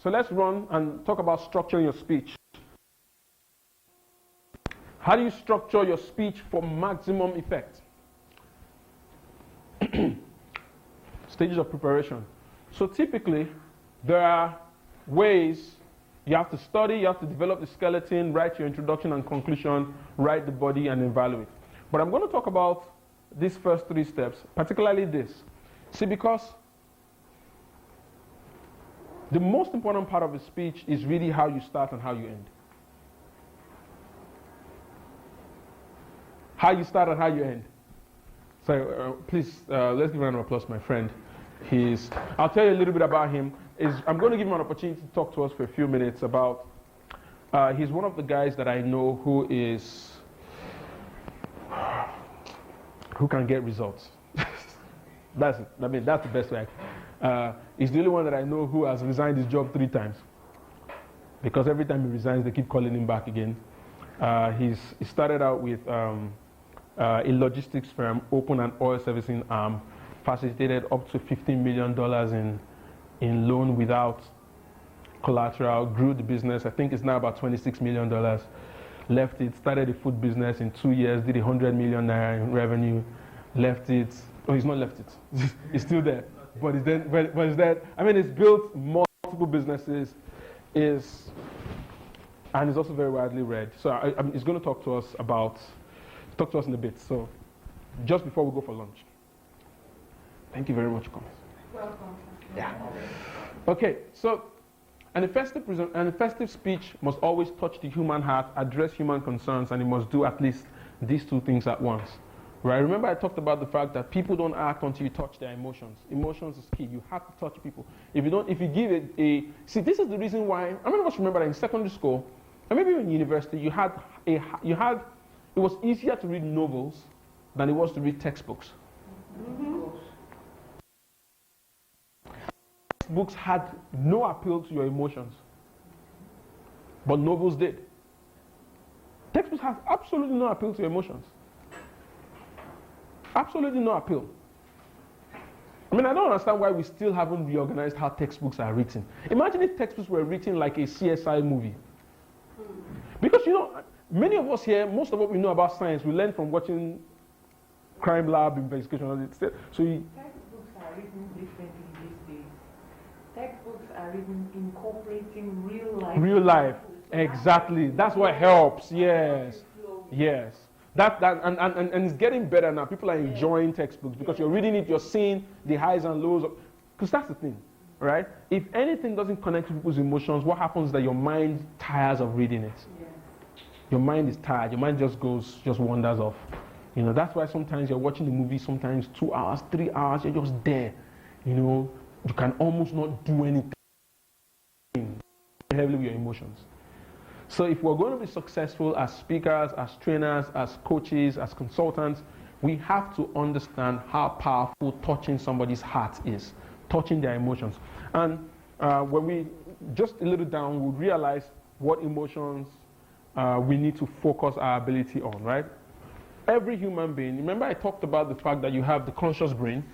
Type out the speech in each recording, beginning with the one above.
So let's run and talk about structuring your speech. How do you structure your speech for maximum effect? Stages of preparation. So typically, there are ways you have to study, you have to develop the skeleton, write your introduction and conclusion, write the body, and evaluate. But I'm going to talk about these first 3 steps, particularly this. See, because the most important part of a speech is really how you start and how you end. How you start and how you end. So please, let's give a round of applause to my friend. I'll tell you a little bit about him. I'm going to give him an opportunity to talk to us for a few minutes about, he's one of the guys that I know who can get results. That's the best way. He's the only one that I know who has resigned his job 3 times. Because every time he resigns, they keep calling him back again. He started out with a logistics firm, opened an oil servicing arm, facilitated up to $15 million in loan without collateral, grew the business. I think it's now about $26 million. Left it, started a food business in 2 years, did $100 million in revenue, left it. Oh, he's not left it. He's still there. But it's there. I mean, it's built multiple businesses, and it's also very widely read. So he's going to talk to us in a bit. So just before we go for lunch. Thank you very much, Thomas. Welcome. Yeah. Okay, so an effective speech must always touch the human heart, address human concerns, and it must do at least these 2 things at once. Right? Remember I talked about the fact that people don't act until you touch their emotions. Emotions is key. You have to touch people. If you give it see, this is the reason why, I many of us remember that in secondary school, and maybe in university, it was easier to read novels than it was to read textbooks. Mm-hmm. Textbooks had no appeal to your emotions, but novels did. Textbooks have absolutely no appeal to your emotions. Absolutely no appeal. I mean, I don't understand why we still haven't reorganized how textbooks are written. Imagine if textbooks were written like a CSI movie. Because, many of us here, most of what we know about science, we learn from watching crime lab investigation. So textbooks are written differently these days. Textbooks are written incorporating real life. Real life, exactly. That's what helps. Yes, yes. And it's getting better now. People are enjoying textbooks because you're reading it, you're seeing the highs and lows. Because that's the thing, right? If anything doesn't connect to people's emotions, what happens is that your mind tires of reading it. Yeah. Your mind is tired. Your mind just wanders off. That's why sometimes you're watching the movie, sometimes 2 hours, 3 hours, you're just there. You can almost not do anything heavily with your emotions. So if we're going to be successful as speakers, as trainers, as coaches, as consultants, we have to understand how powerful touching somebody's heart is, touching their emotions. And when we just a little down, we'll realize what emotions we need to focus our ability on, right? Every human being, remember I talked about the fact that you have the conscious brain,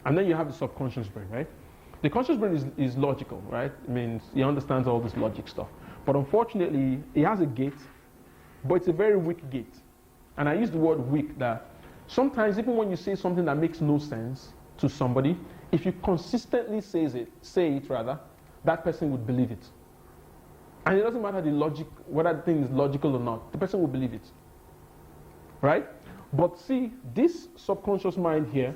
and then you have the subconscious brain, right? The conscious brain is logical, right? It means it understands all this logic stuff. But unfortunately, it has a gate, but it's a very weak gate. And I use the word weak that sometimes even when you say something that makes no sense to somebody, if you consistently say it, that person would believe it. And it doesn't matter whether the thing is logical or not, the person will believe it. Right? But see, this subconscious mind here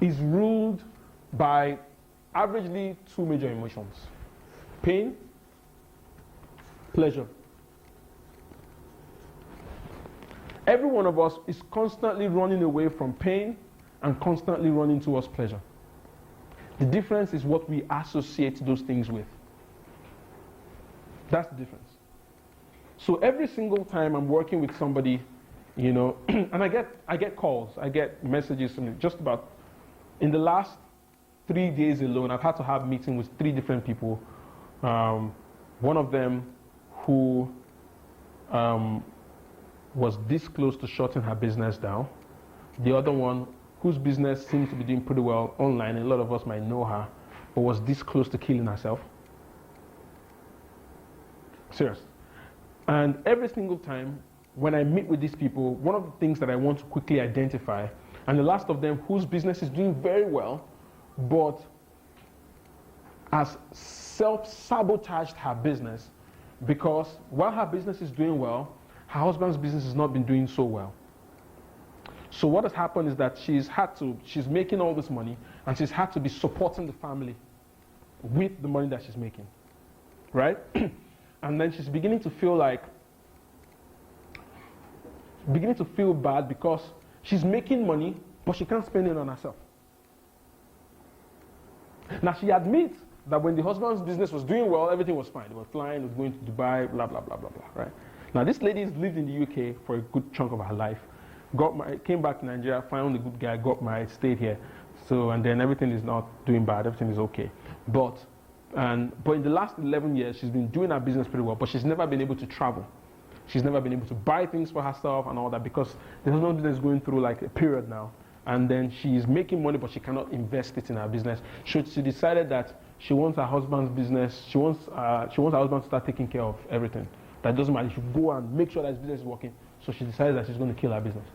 is ruled by averagely 2 major emotions. Pain, pleasure. Every one of us is constantly running away from pain and constantly running towards pleasure. The difference is what we associate those things with. That's the difference. So every single time I'm working with somebody, and I get calls, I get messages from just about, in the last 3 days alone, I've had to have meetings with 3 different people. One of them who was this close to shutting her business down. The other one whose business seems to be doing pretty well online, and a lot of us might know her. or was this close to killing herself? Serious. And every single time when I meet with these people, one of the things that I want to quickly identify, and the last of them whose business is doing very well, but has self-sabotaged her business because while her business is doing well, her husband's business has not been doing so well. So what has happened is that she's making all this money and she's had to be supporting the family with the money that she's making, right? And then she's beginning to feel bad because she's making money, but she can't spend it on herself. Now she admits that when the husband's business was doing well, everything was fine. They were flying, they were going to Dubai, blah, blah, blah, blah, blah, right? Now this lady has lived in the UK for a good chunk of her life, got married, came back to Nigeria, found a good guy, got married, stayed here. So, and then everything is not doing bad, everything is okay. But in the last 11 years, she's been doing her business pretty well, but she's never been able to travel. She's never been able to buy things for herself and all that because the husband's business is going through like a period now. And then she's making money, but she cannot invest it in her business. She decided that she wants her husband's business, she wants her husband to start taking care of everything. That doesn't matter, she should go and make sure that his business is working. So she decided that she's going to kill her business.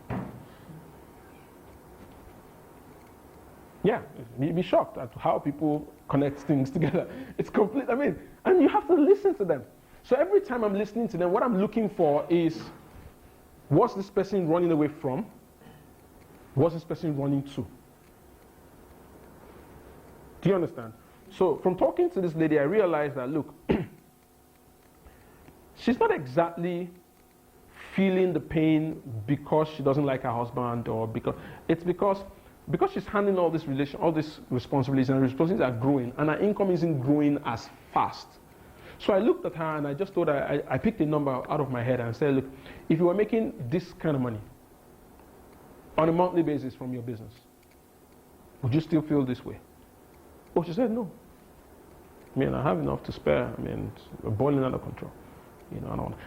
Yeah, be shocked at how people connect things together. It's complete, and you have to listen to them. So every time I'm listening to them, what I'm looking for is, what's this person running away from? What's this person running to? Do you understand? So from talking to this lady, I realized that, look, she's not exactly feeling the pain because she doesn't like her husband, or because she's handling all this responsibilities, and her responsibilities are growing, and her income isn't growing as fast. So I looked at her and I just told her, I picked a number out of my head and said, look, if you were making this kind of money on a monthly basis from your business, would you still feel this way? Oh, she said, no. I have enough to spare. We're boiling out of control.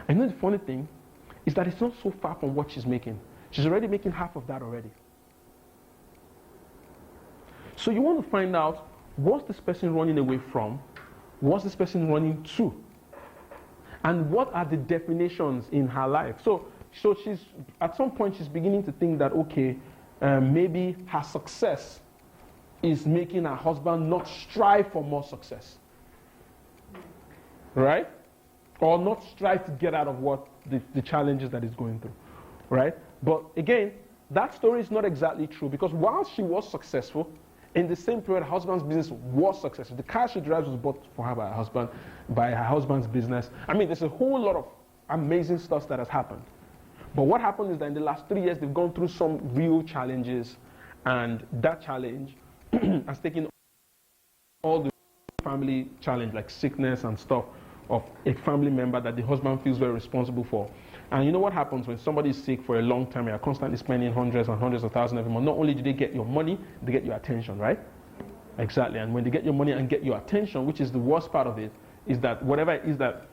And then the funny thing is that it's not so far from what she's making. She's already making half of that already. So you want to find out, what's this person running away from? What's this person running to? And what are the definitions in her life? So she's, at some point, she's beginning to think that, okay, maybe her success is making her husband not strive for more success. Right? Or not strive to get out of what the challenges that he's going through. Right? But again, that story is not exactly true, because while she was successful, in the same period, her husband's business was successful. The car she drives was bought for her by her husband's business. There's a whole lot of amazing stuff that has happened. But what happened is that in the last 3 years, they've gone through some real challenges, and that challenge has taken all the family challenge, like sickness and stuff, of a family member that the husband feels very responsible for. And you know what happens when somebody is sick for a long time, you're constantly spending hundreds and hundreds of thousands every month. Not only do they get your money, they get your attention, right? Exactly. And when they get your money and get your attention, which is the worst part of it, is that whatever it is that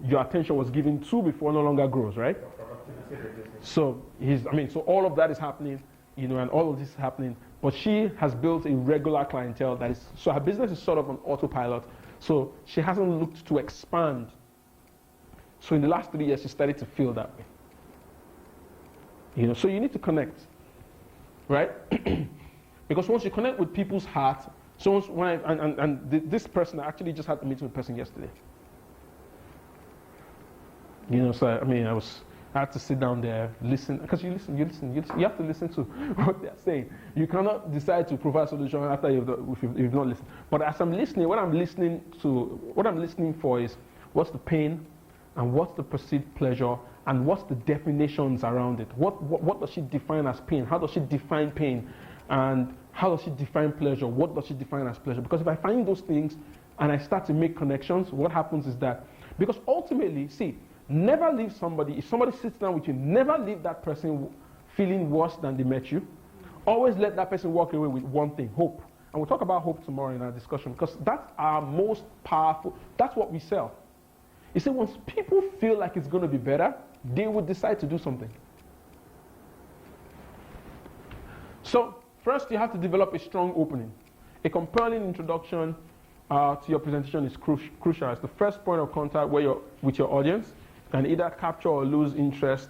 your attention was given to before no longer grows, right? So so all of that is happening, and all of this is happening. But she has built a regular clientele so her business is sort of on autopilot. So she hasn't looked to expand. So in the last 3 years, she started to feel that way. So you need to connect, right? Because once you connect with people's hearts, this person, I actually just had a meeting with a person yesterday. So I had to sit down there, listen, because you have to listen to what they're saying. You cannot decide to provide a solution after you've not listened. But as I'm listening, what I'm listening for is, what's the pain, and what's the perceived pleasure, and what's the definitions around it? What does she define as pain? How does she define pain? And how does she define pleasure? What does she define as pleasure? Because if I find those things and I start to make connections, what happens is that, because ultimately, never leave somebody, if somebody sits down with you, never leave that person feeling worse than they met you. Always let that person walk away with one thing, hope. And we'll talk about hope tomorrow in our discussion, because that's our most powerful, that's what we sell. You see, once people feel like it's going to be better, they would decide to do something. So, first you have to develop a strong opening, a compelling introduction, to your presentation is crucial. It's the first point of contact where you're with your audience. You can either capture or lose interest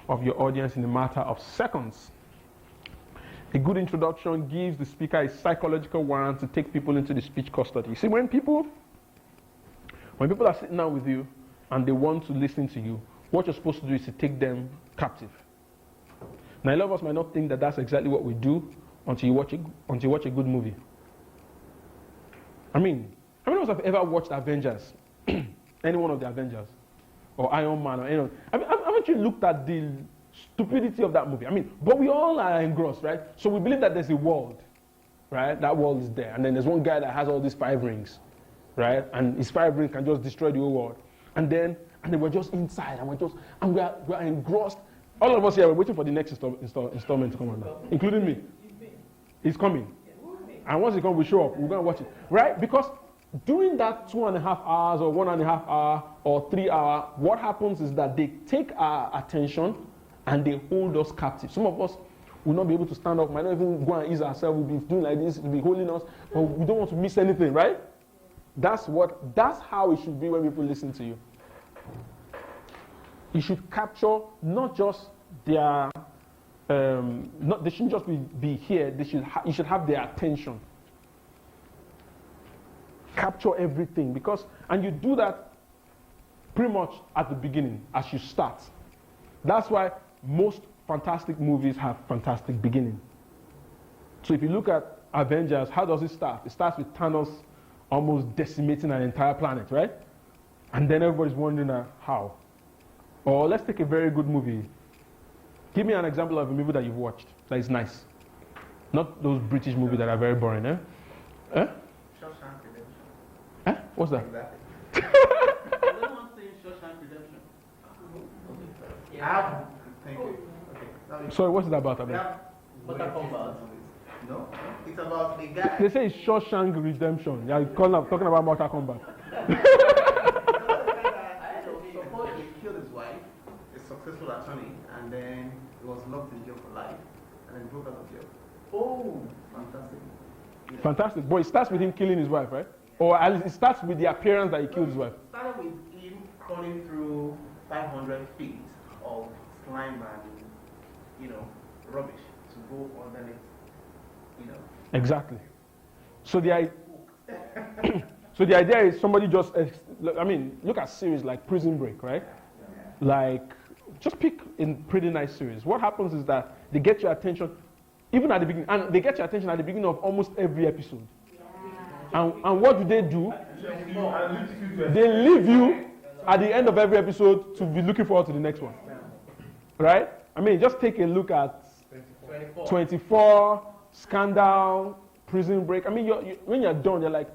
of your audience in a matter of seconds. A good introduction gives the speaker a psychological warrant to take people into the speech custody. See, when people are sitting down with you and they want to listen to you, what you're supposed to do is to take them captive. Now, a lot of us might not think that that's exactly what we do until you watch a good movie. I mean, how many of us have ever watched Avengers? Any one of the Avengers? Or Iron Man? Or anyone? I mean, haven't you looked at the stupidity of that movie? I mean, but we all are engrossed, right? So we believe that there's a world, right? That world is there. And then there's one guy that has all these 5 rings, right? And his 5 rings can just destroy the whole world. And then we're just inside, and we're engrossed. All of us here, we're waiting for the next installment to come on now, including me. He's coming. And once he comes, we show up. We're going to watch it. Right? Because during that 2.5 hours or 1.5 hour or 3 hour, what happens is that they take our attention and they hold us captive. Some of us will not be able to stand up, might not even go and ease ourselves. We'll be doing like this, we'll be holding us, but we don't want to miss anything, right? That's how it should be when people listen to you. You should capture not just their, they shouldn't just be here, you should have their attention. Capture everything, and you do that pretty much at the beginning, as you start. That's why most fantastic movies have fantastic beginning. So if you look at Avengers, how does it start? It starts with Thanos almost decimating an entire planet, right? And then everybody's wondering how. Or let's take a very good movie. Give me an example of a movie that you've watched that is nice. Not those British movies that are very boring, eh? Eh? Shawshank Redemption. Eh? What's that? Exactly. Everyone saying Shawshank Redemption. I have thank you. Okay. Sorry, what's it about? Mortal Kombat. No, it's about a guy. They say it's Shawshank Redemption. You're talking about Mortal Kombat. Suppose he killed his wife, a successful attorney, and then he was locked in jail for life, and then broke out of jail. Oh, fantastic. Yeah. Fantastic. But it starts with him killing his wife, right? Or at least it starts with the appearance that he killed his wife. It started with him crawling through 500 feet of slime and, rubbish to go underneath, Exactly. So the idea is somebody just, look at series like Prison Break, right? Yeah. Like, just pick a pretty nice series. What happens is that they get your attention, even at the beginning, and they get your attention at the beginning of almost every episode. Yeah. And what do? They leave you at the end of every episode to be looking forward to the next one. Right? I mean, just take a look at 24, Scandal, Prison Break. I mean, when you're done, you're like,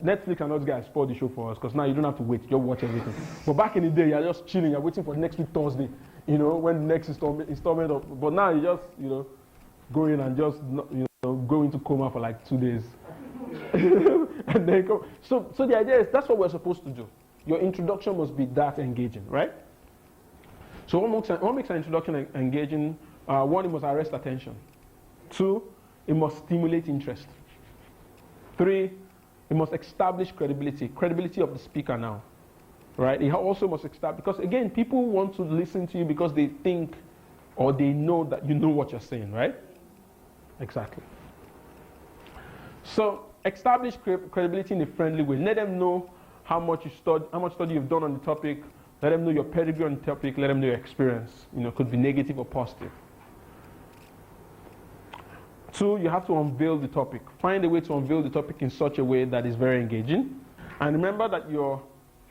Netflix and those guys spoiled the show for us because now you don't have to wait, you'll watch everything. But back in the day, you're just chilling, you're waiting for next week Thursday, when the next installment of, but now you just, go in and just, go into coma for like 2 days. And then go. So the idea is that's what we're supposed to do. Your introduction must be that engaging, right? So what makes an introduction engaging? 1, it must arrest attention. 2, it must stimulate interest. 3, it must establish credibility of the speaker now, right? It also must establish, because again, people want to listen to you because they think or they know that you know what you're saying, right? Exactly. So establish credibility in a friendly way. Let them know how much study you've done on the topic. Let them know your pedigree on the topic. Let them know your experience. Could be negative or positive. 2, you have to unveil the topic. Find a way to unveil the topic in such a way that is very engaging. And remember that your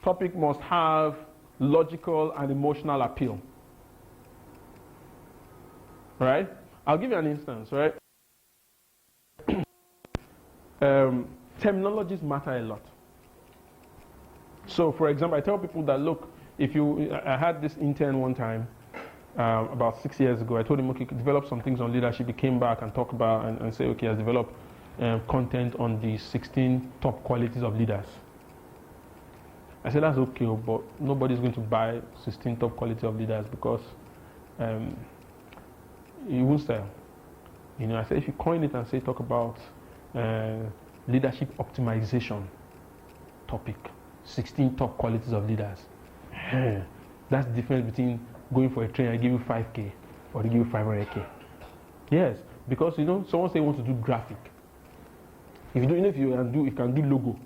topic must have logical and emotional appeal. Right? I'll give you an instance, right? Terminologies matter a lot. So, for example, I tell people that, look, I had this intern one time, about 6 years ago. I told him, okay, develop some things on leadership. He came back and talked about and say, okay, I've developed content on the 16 top qualities of leaders. I said, that's okay, but nobody's going to buy 16 top qualities of leaders because it won't sell. I said, if you coin it and say, talk about leadership optimization topic. 16 top qualities of leaders. That's the difference between going for a training and give you 5K or they give you 500K. Yes, because someone say wants to do graphic. If you do, if you can do logo.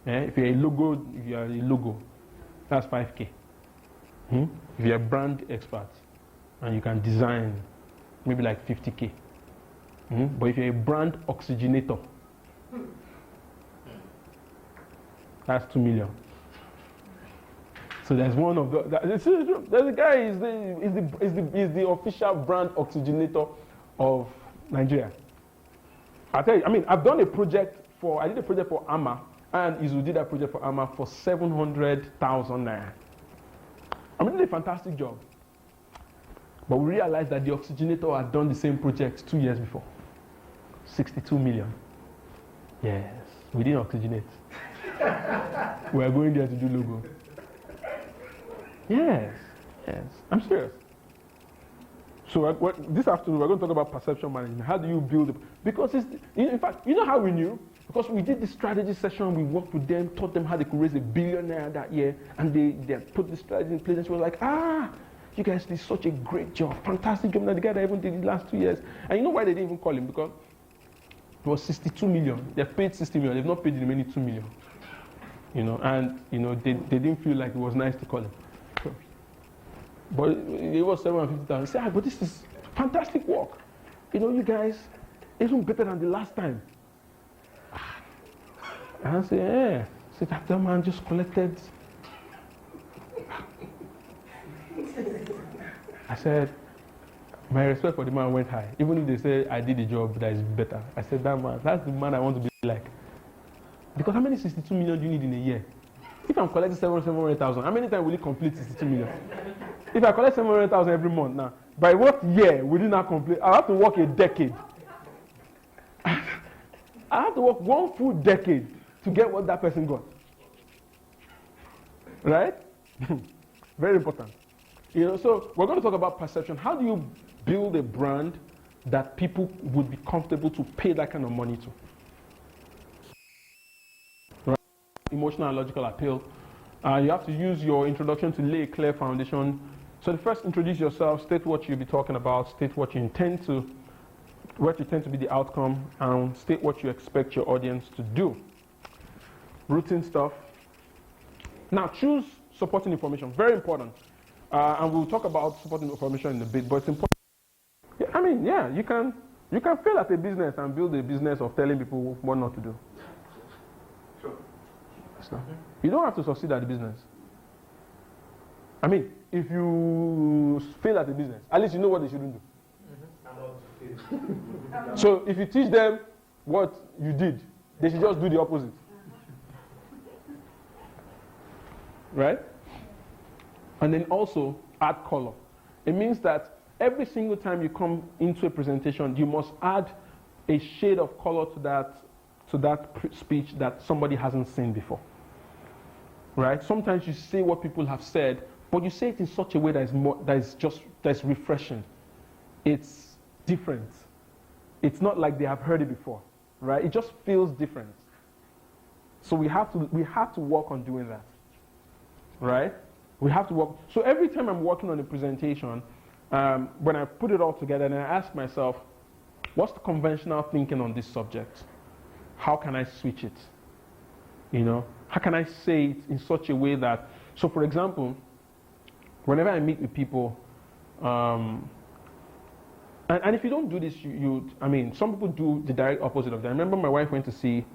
If you're a logo, that's 5K. If you're a brand expert and you can design, maybe like 50K. But if you're a brand oxygenator, that's 2 million. So there's one of the. There's a guy is the official brand oxygenator of Nigeria. I tell you, I've done a project I did a project for AMA, and Izu did that project for AMA for 700,000 naira. They did a fantastic job. But we realized that the oxygenator had done the same project 2 years before. 62 million. Yes, we didn't oxygenate. We are going there to do logo. Yes, I'm serious. So this afternoon we're going to talk about perception management. How do you build it? Because in fact, you know how we knew? Because we did the strategy session, we worked with them, taught them how they could raise $1 billion that year, and they put the strategy in place, and she was like, you guys did such a great job, fantastic job. Now the guy that even did it last 2 years. And you know why they didn't even call him? Because it was 62 million. They've paid 60 million, they've not paid the remaining 2 million. They didn't feel like it was nice to call him. So, but it was 750,000. Say, but this is fantastic work. You guys, even better than the last time. And I said, So that man just collected. I said, my respect for the man went high. Even if they say I did the job that is better. I said, that's the man I want to be like. Because how many 62 million do you need in a year? If I'm collecting 700,000, how many times will you complete 62 million? If I collect 700,000 every month now, by what year will you not complete? I have to work a decade. I have to work one full decade to get what that person got. Right? Very important. So we're going to talk about perception. How do you build a brand that people would be comfortable to pay that kind of money to? Right? Emotional and logical appeal. You have to use your introduction to lay a clear foundation. So first, introduce yourself, state what you'll be talking about, state what you intend to be the outcome, and state what you expect your audience to do. Routine stuff. Now, choose supporting information. Very important. And we'll talk about supporting information in a bit, but it's important. You can fail at a business and build a business of telling people what not to do. Sure. You don't have to succeed at the business. If you fail at a business, at least you know what they shouldn't do. So if you teach them what you did, they should just do the opposite. Right? And then also add color. It means that every single time you come into a presentation, you must add a shade of color to that speech that somebody hasn't seen before. Right? Sometimes you say what people have said, but you say it in such a way that's refreshing. It's different. It's not like they have heard it before. Right? It just feels different. So we have to work on doing that. Right? We have to work. So every time I'm working on a presentation, when I put it all together, and I ask myself, what's the conventional thinking on this subject? How can I switch it? How can I say it in such a way that, so for example, whenever I meet with people, and if you don't do this, some people do the direct opposite of that. I remember my wife went to see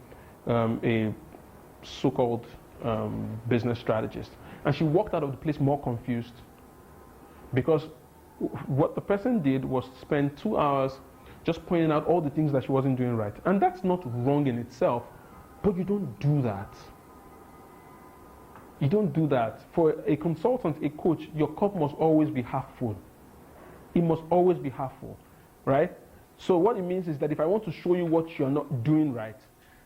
a so-called business strategist. And she walked out of the place more confused because what the person did was spend 2 hours just pointing out all the things that she wasn't doing right. And that's not wrong in itself, but you don't do that. You don't do that. For a consultant, a coach, your cup must always be half full. It must always be half full, right? So what it means is that if I want to show you what you're not doing right,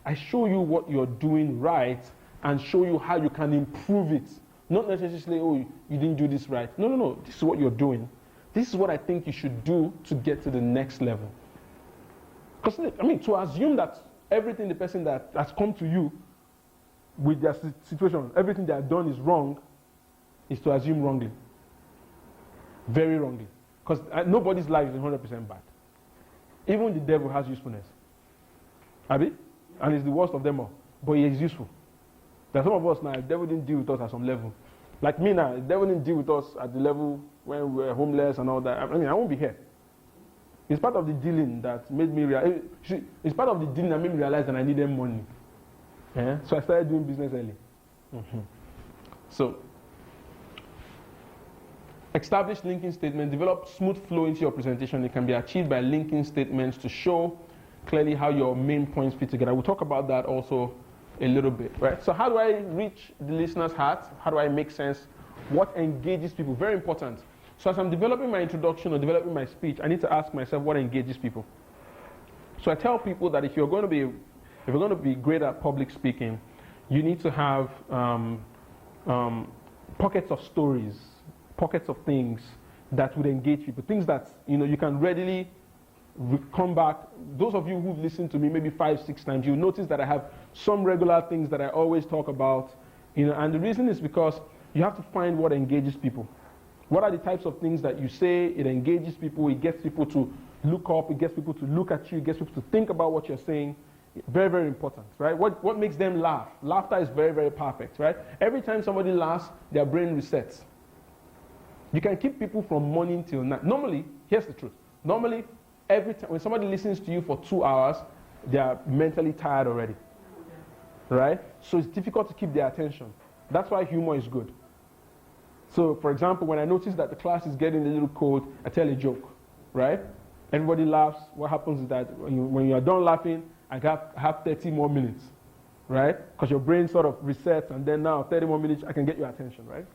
I show you what you're doing right and show you how you can improve it. Not necessarily, you didn't do this right. No. This is what you're doing. This is what I think you should do to get to the next level. Because, to assume that everything the person that has come to you with their situation, everything they have done is wrong, is to assume wrongly. Very wrongly. Because nobody's life is 100% bad. Even the devil has usefulness. Abi? And he's the worst of them all. But he is useful. There are some of us now, the devil didn't deal with us at some level. Like me now, the devil didn't deal with us at the level when we were homeless and all that. I mean, I won't be here. It's part of the dealing that made me realize. It's part of the dealing that made me realize that I needed money. Yeah? So I started doing business early. So, establish linking statements. Develop smooth flow into your presentation. It can be achieved by linking statements to show clearly how your main points fit together. We'll talk about that also a little bit, right? So how do I reach the listener's heart? How do I make sense? What engages people? Very important. So as I'm developing my introduction or developing my speech, I need to ask myself what engages people. So I tell people that if you're going to be great at public speaking, you need to have pockets of stories, pockets of things that would engage people, things that you can readily come back. Those of you who've listened to me maybe 5-6 times, you'll notice that I have some regular things that I always talk about, and the reason is because you have to find what engages people. What are the types of things that you say, it engages people, it gets people to look up, it gets people to look at you, it gets people to think about what you're saying. Very, very important, right? What makes them laugh? Laughter is very, very perfect, right? Every time somebody laughs, their brain resets. You can keep people from morning till night. Normally, here's the truth. Normally, every time when somebody listens to you for 2 hours, they are mentally tired already, right? So it's difficult to keep their attention. That's why humor is good. So, for example, when I notice that the class is getting a little cold, I tell a joke, right? Everybody laughs. What happens is that when you are done laughing, I have 30 more minutes, right? Because your brain sort of resets, and then now 30 more minutes, I can get your attention, right?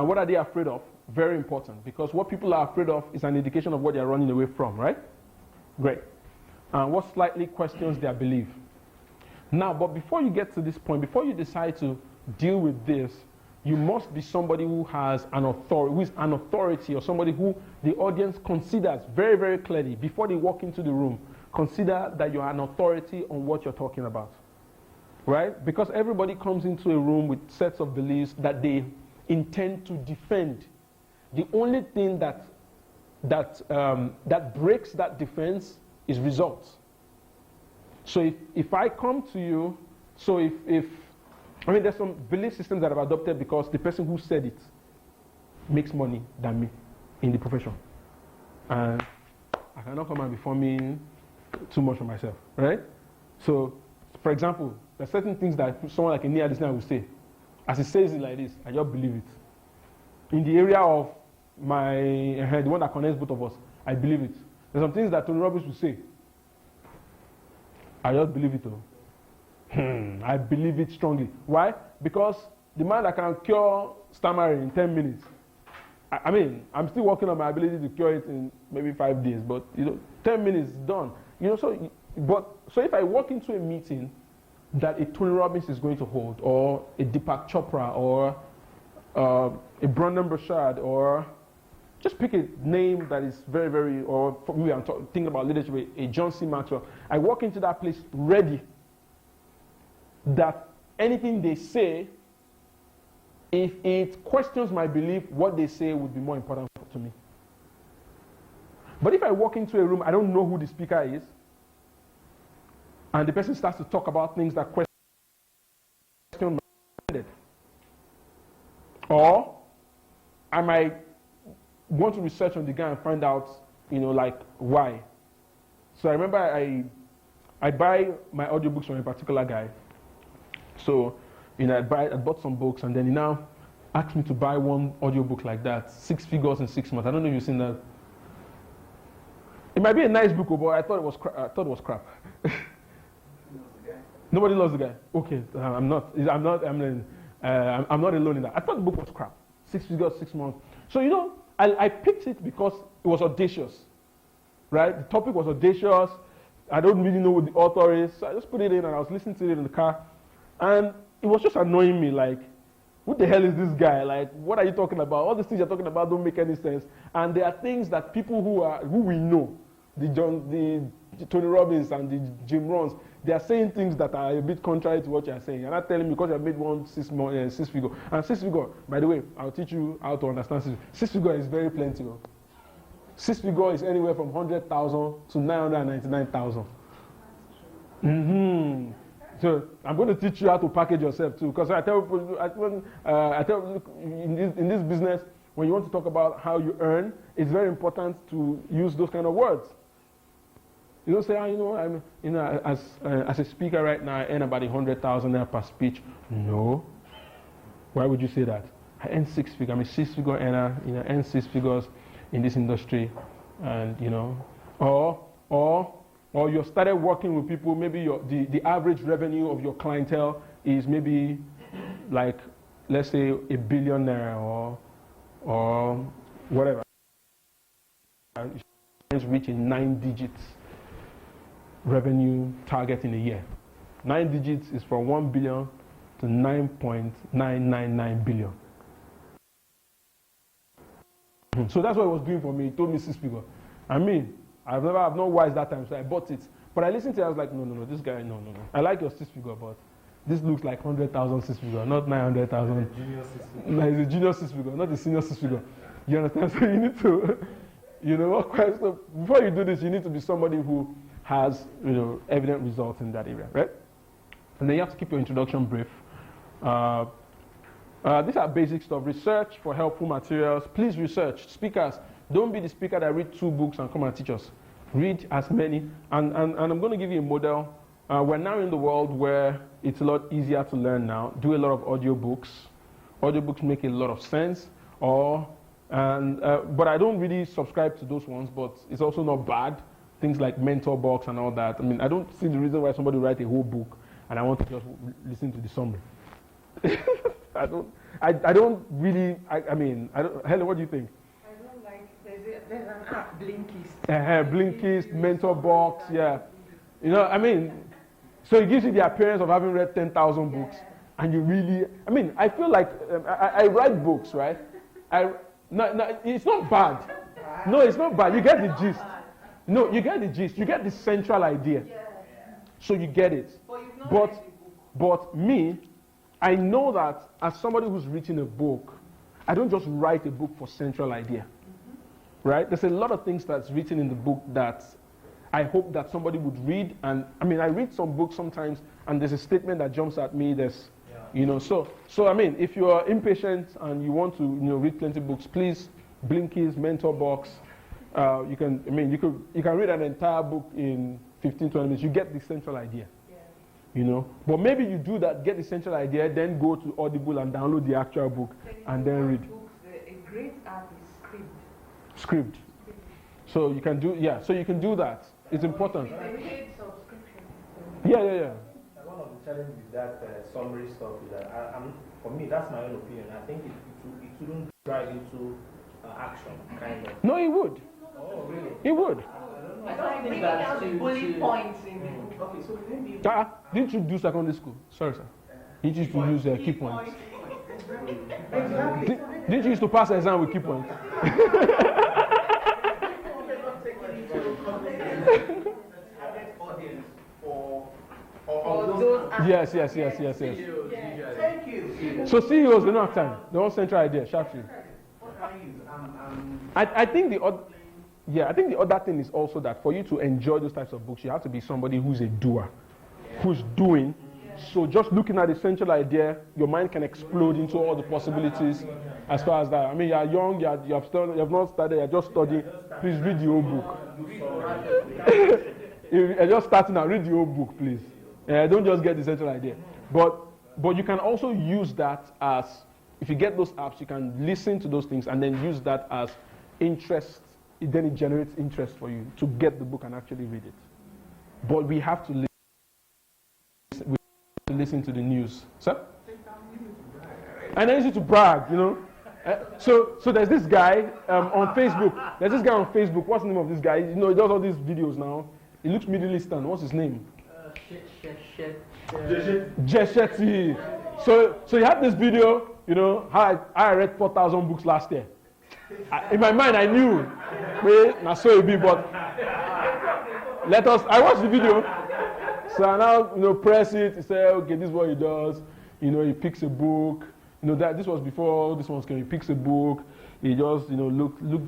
What are they afraid of? Very important, because what people are afraid of is an indication of what they're running away from, right? Great. What slightly questions their belief. Now, but before you get to this point, before you decide to deal with this, you must be somebody who has an authority, who is an authority, or somebody who the audience considers very, very clearly before they walk into the room. Consider that you are an authority on what you're talking about, right? Because everybody comes into a room with sets of beliefs that they intend to defend. The only thing that breaks that defense is results. So if I come to you, so if there's some belief systems that I've adopted because the person who said it makes money than me in the profession. And I cannot come and be forming too much for myself, right? So, for example, there are certain things that someone like a near listener will say. As he says it like this, I just believe it. In the area of the one that connects both of us, I believe it. There's some things that Tony Robbins will say. I just believe it though. I believe it strongly. Why? Because the man that can cure stammering in 10 minutes, I'm still working on my ability to cure it in maybe 5 days, but 10 minutes done. So if I walk into a meeting that a Tony Robbins is going to hold, or a Deepak Chopra, or a Brandon Burchard, or just pick a name that is very, very, or for me, I'm thinking about leadership, a John C. Maxwell. I walk into that place ready that anything they say, if it questions my belief, what they say would be more important to me. But if I walk into a room, I don't know who the speaker is, and the person starts to talk about things that question my belief, or I might want to research on the guy and find out, why. So I remember I buy my audiobooks from a particular guy. So, I bought some books, and then he now asked me to buy one audiobook like that, 6 figures in 6 months. I don't know if you've seen that. It might be a nice book, but I thought it was crap. Nobody loves the guy. Okay, I'm not alone in that. I thought the book was crap. 6 figures, 6 months. So I picked it because it was audacious, right? The topic was audacious. I don't really know who the author is, so I just put it in, and I was listening to it in the car. And it was just annoying me, like, who the hell is this guy? Like, what are you talking about? All these things you're talking about don't make any sense. And there are things that people who we know, the Tony Robbins and the Jim Rohns, they are saying things that are a bit contrary to what you are saying. You're not telling me because you have made one six figure. And six figure, by the way, I'll teach you how to understand six figure. Six figure is very plenty. Six figure is anywhere from 100,000 to 999,000. So I'm going to teach you how to package yourself too. Because I tell people, look, in this business, when you want to talk about how you earn, it's very important to use those kind of words. You don't say, as a speaker right now, I earn about 100,000 naira per speech. No. Why would you say that? I earn six figures. I'm a six-figure earner. Earn six figures in this industry, and or you started working with people. Maybe the average revenue of your clientele is maybe like, let's say, $1 billion or whatever. It's reaching 9 digits revenue target in a year. 9 digits is from 1 billion to 9.999 billion. So that's what it was doing for me. He told me six figure. I mean, I've not wise that time, so I bought it. But I listened to it, I was like, no, this guy, no. I like your six figure, but this looks like 100,000 six figure, not 900,000. Junior six figure. No, it's a junior six figure, not a senior six figure. You understand? So you need to, so before you do this, you need to be somebody who has, evident results in that area, right? And then you have to keep your introduction brief. These are basic stuff. Research for helpful materials. Please research. Speakers, don't be the speaker that read 2 books and come and teach us. Read as many. And I'm going to give you a model. We're now in the world where it's a lot easier to learn now. Do a lot of audiobooks. Audiobooks make a lot of sense. But I don't really subscribe to those ones, but it's also not bad. Things like Mentor Box and all that. I mean, I don't see the reason why somebody write a whole book and I want to just listen to the summary. Helen, what do you think? I don't like, there's an app, Blinkist. Blinkist, Mentor Box, yeah. So it gives you the appearance of having read 10,000 books. And you really, I feel like, I write books, right? No, it's not bad. No, it's not bad. You get the gist. No, you get the gist. You get the central idea. So you get it. But me, I know that as somebody who's written a book, I don't just write a book for central idea. Right? There's a lot of things that's written in the book that I hope that somebody would read. And I read some books sometimes and there's a statement that jumps at me. There's, so if you are impatient and you want to, read plenty of books, please, Blinkist, Mentor Box. You can read an entire book in 15, 20 minutes. You get the central idea. But maybe you do that, get the central idea, then go to Audible and download the actual book and then read. Books, a great app is Scribd. So you can do that. It's important. With a paid subscription. Yeah. One of the challenges with that summary stuff is that, for me, that's my own opinion. I think it wouldn't drive into action, kind of. No, it would. Oh, really? It would. I don't think that's the bullet points in the book. Okay, so maybe. Didn't you do secondary school? Sorry, sir. You used to use key points. Didn't you used to pass the exam with key points? Yes. Thank you. So CEOs, they don't have time. They want central idea, sharply. I think the other thing is also that for you to enjoy those types of books, you have to be somebody who's a doer, who's doing. So just looking at the central idea, your mind can explode into all the possibilities as far as that. You're young, you have not started, you're just studying. Please read the whole book. You're just starting out, read the whole book, please. Don't just get the central idea. But you can also use that as, if you get those apps, you can listen to those things and then use that as interest. Then it generates interest for you to get the book and actually read it. But we have to listen to the news. Sir? And I need to brag, So there's this guy on Facebook. There's this guy on Facebook. What's the name of this guy? He does all these videos now. He looks Middle Eastern. What's his name? Jesheti. So you have this video, how I read 4,000 books last year. In my mind, I knew, but let us. I watched the video. So I now, press it. He said, okay, this is what he does. He picks a book. That this was before this one came. He picks a book. He just,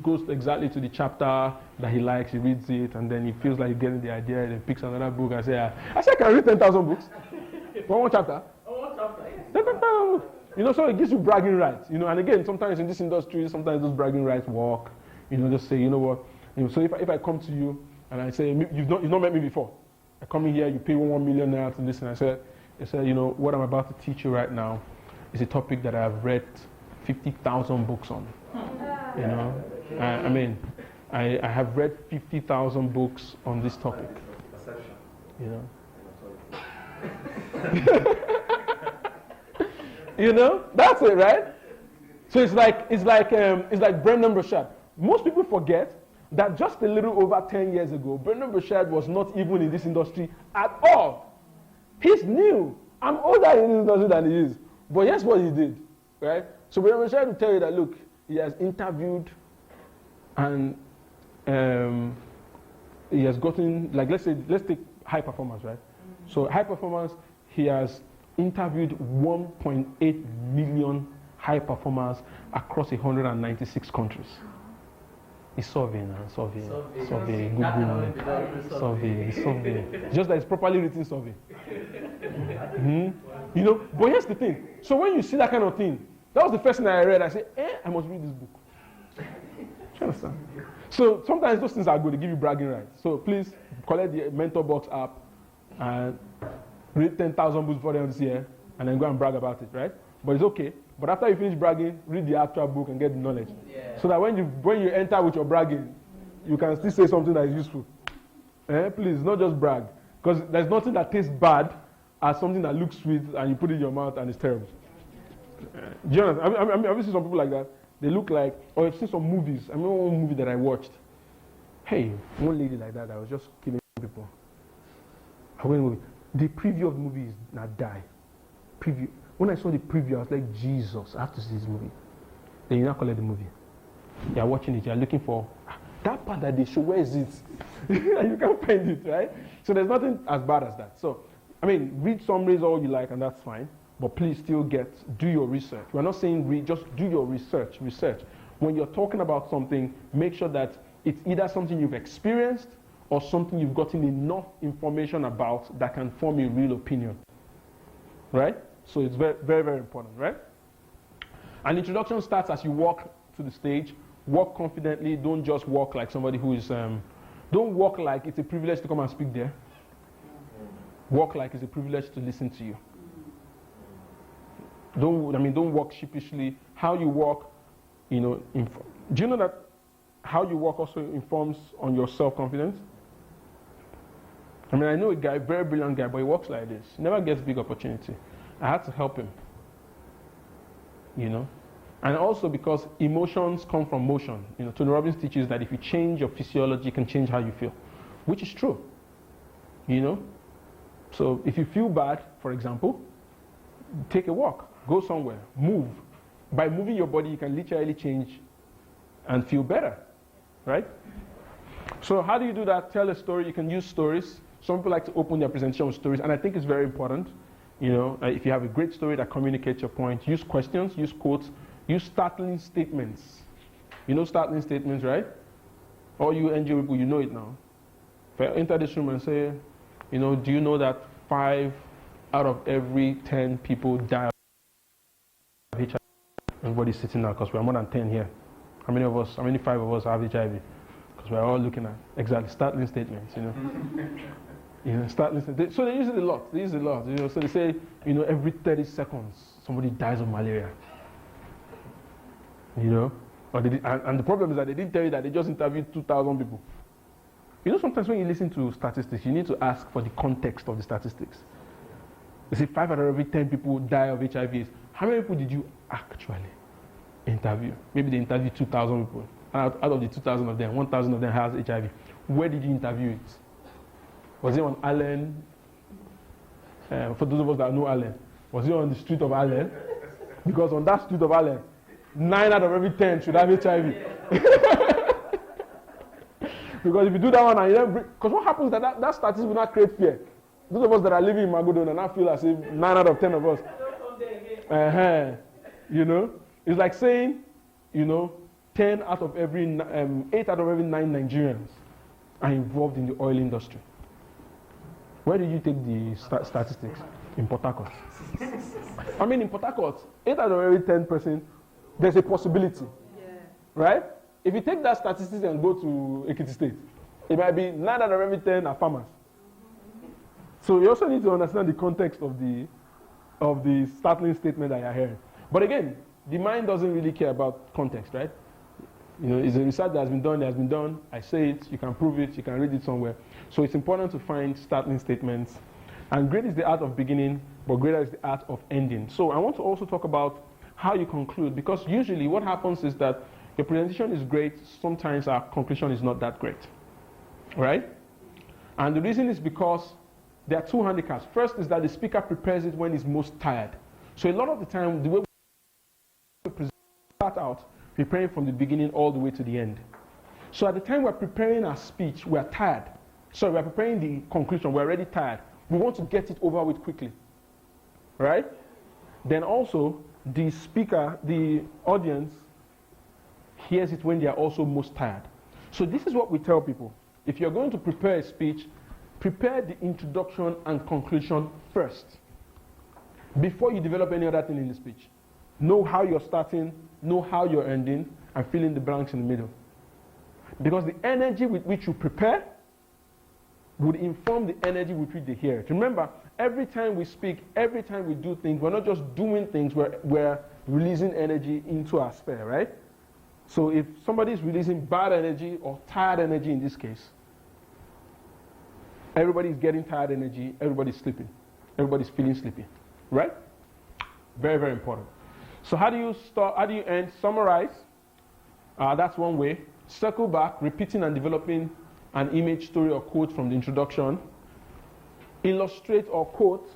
goes exactly to the chapter that he likes. He reads it, and then he feels like getting the idea. And then picks another book. I say, I can read 10,000 books for one chapter. Oh, one chapter. 10,000 books. So it gives you bragging rights. And again, sometimes in this industry, sometimes those bragging rights work. Just say, you know what. So if I come to you and I say, you've not met me before. I come in here, you pay 1 million naira to listen. I said, what I'm about to teach you right now is a topic that I've read 50,000 books on. I have read 50,000 books on this topic. That's it, right? So it's like Brendan Burchard. Most people forget that just a little over 10 years ago, Brendan Burchard was not even in this industry at all. He's new. I'm older in this industry than he is. But here's what he did, right? So Brendan Burchard will tell you that, look, he has interviewed and he has gotten, let's take high performance, right? So high performance, he has interviewed 1.8 million high performers across 196 countries. He's surveying. Google. Survey. Just that it's properly written survey. But here's the thing. So when you see that kind of thing, that was the first thing I read. I said, I must read this book. You understand? So sometimes those things are good. They give you bragging rights. So please collect the Mentor Box app and read 10,000 books for them this year and then go and brag about it, right? But it's okay. But after you finish bragging, read the actual book and get the knowledge. Yeah. So that when you enter with your bragging, you can still say something that is useful. Please, not just brag. Because there's nothing that tastes bad as something that looks sweet and you put it in your mouth and it's terrible. Do you understand? Have you seen some people like that? They look like, or I've seen some movies. I remember one movie that I watched. Hey, one lady like that was just killing people. The preview of the movie is not die. Preview. When I saw the preview, I was like, Jesus, I have to see this movie. Then you now collect the movie. You are watching it, you are looking for that part that they show, where is it? And you can't find it, right? So there's nothing as bad as that. So, read summaries all you like, and that's fine. But please still do your research. We're not saying read, just do your research. When you're talking about something, make sure that it's either something you've experienced or something you've gotten enough information about that can form a real opinion. Right? So it's very, very, very important, right? An introduction starts as you walk to the stage. Walk confidently. Don't just walk like somebody who is... don't walk like it's a privilege to come and speak there. Walk like it's a privilege to listen to you. Don't walk sheepishly. How you walk, do you know that how you walk also informs on your self-confidence? I know a guy, very brilliant guy, but he walks like this. He never gets big opportunity. I had to help him, And also because emotions come from motion. Tony Robbins teaches that if you change your physiology, you can change how you feel, which is true, So if you feel bad, for example, take a walk, go somewhere, move. By moving your body, you can literally change and feel better, right? So how do you do that? Tell a story. You can use stories. Some people like to open their presentation with stories, and I think it's very important. If you have a great story that communicates your point, use questions, use quotes, use startling statements. Startling statements, right? All you NGO people, you know it now. If I enter this room and say, do you know that 5 out of every 10 people die of HIV? Everybody's sitting now because we're more than 10 here. How many 5 of us have HIV? Because we're all looking at exactly startling statements, Start listening. So they use it a lot. So they say, every 30 seconds somebody dies of malaria. Or and the problem is that they didn't tell you that they just interviewed 2,000 people. Sometimes when you listen to statistics, you need to ask for the context of the statistics. They say 5 out of every 10 people die of HIV. How many people did you actually interview? Maybe they interviewed 2,000 people. Out of the 2,000 of them, 1,000 of them has HIV. Where did you interview it? Was it on Allen? For those of us that know Allen, was it on the street of Allen? Because on that street of Allen, 9 out of every 10 should have HIV. Because if you do that one and you then because what happens is that statistic will not create fear. Those of us that are living in Magodo and I feel as if 9 out of 10 of us. You know, it's like saying, you know, 8 out of every 9 Nigerians are involved in the oil industry. Where did you take the statistics? In Port Harcourt. I mean, in Port Harcourt, 8 out of every 10 person, there's a possibility. Yeah. Right? If you take that statistics and go to Ekiti State, it might be 9 out of every 10 are farmers. So you also need to understand the context of the startling statement that you're hearing. But again, the mind doesn't really care about context, right? You know, it's a research that has been done, I say it, you can prove it, you can read it somewhere. So it's important to find startling statements. And great is the art of beginning, but greater is the art of ending. So I want to also talk about how you conclude, because usually what happens is that your presentation is great, sometimes our conclusion is not that great, right? And the reason is because there are two handicaps. First is that the speaker prepares it when he's most tired. So a lot of the time, the way we start out, preparing from the beginning all the way to the end. So at the time we're preparing our speech, we're tired. So we're preparing the conclusion, we're already tired. We want to get it over with quickly, right? Then also, the speaker, the audience, hears it when they are also most tired. So this is what we tell people. If you're going to prepare a speech, prepare the introduction and conclusion first, before you develop any other thing in the speech. Know how you're starting, know how you're ending, and fill in the blanks in the middle. Because the energy with which you prepare would inform the energy with which they hear it. Remember, every time we speak, every time we do things, we're not just doing things, we're releasing energy into our sphere, right? So if somebody is releasing bad energy or tired energy in this case, everybody's getting tired energy, everybody's sleeping, everybody's feeling sleepy, right? Very, very important. So how do you start, how do you end? Summarize, that's one way. Circle back, repeating and developing an image, story, or quote from the introduction. Illustrate or quote.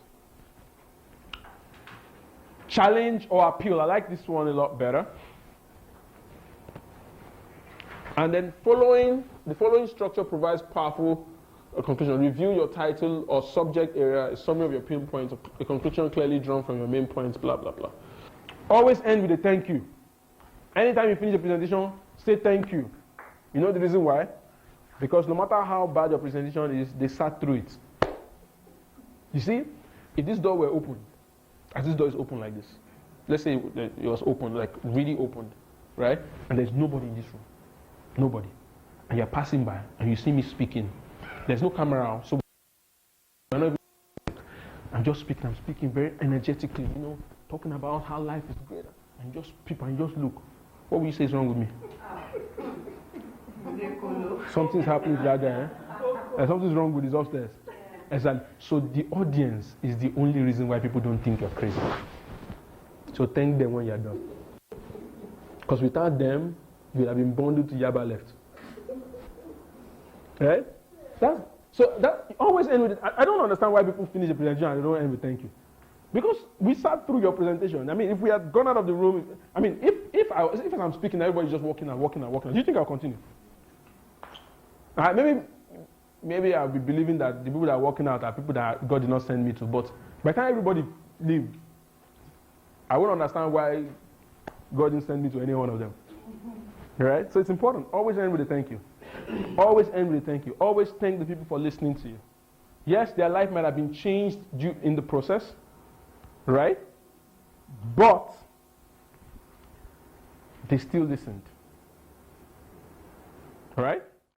Challenge or appeal. I like this one a lot better. And then the following structure provides powerful conclusion. Review your title or subject area, a summary of your main points, a conclusion clearly drawn from your main points, blah, blah, blah. Always end with a thank you. Anytime you finish a presentation, say thank you. You know the reason why? Because no matter how bad your presentation is, they sat through it. You see, if this door were open, as this door is open like this, let's say it was open, like really opened, right? And there's nobody in this room. Nobody. And you're passing by and you see me speaking. There's no camera out, so I'm just speaking. I'm speaking very energetically, you know, talking about how life is great. And just people and just look. What will you say is wrong with me? Something's happening with that guy. And something's wrong with his upstairs. Exactly. So the audience is the only reason why people don't think you're crazy. So thank them when you're done. Because without them, you would have been bundled to Yaba left. Right? That always end with it. I don't understand why people finish a presentation and they don't end with thank you. Because we sat through your presentation. I mean, if we had gone out of the room, I mean, if I'm speaking, everybody's just walking, do you think I'll continue? Maybe I'll be believing that the people that are walking out are people that God did not send me to. But by the time everybody leave, I won't understand why God didn't send me to any one of them. Right? So it's important. Always end with a thank you. Always end with a thank you. Always thank the people for listening to you. Yes, their life might have been changed in the process. Right? But they still listened. All right?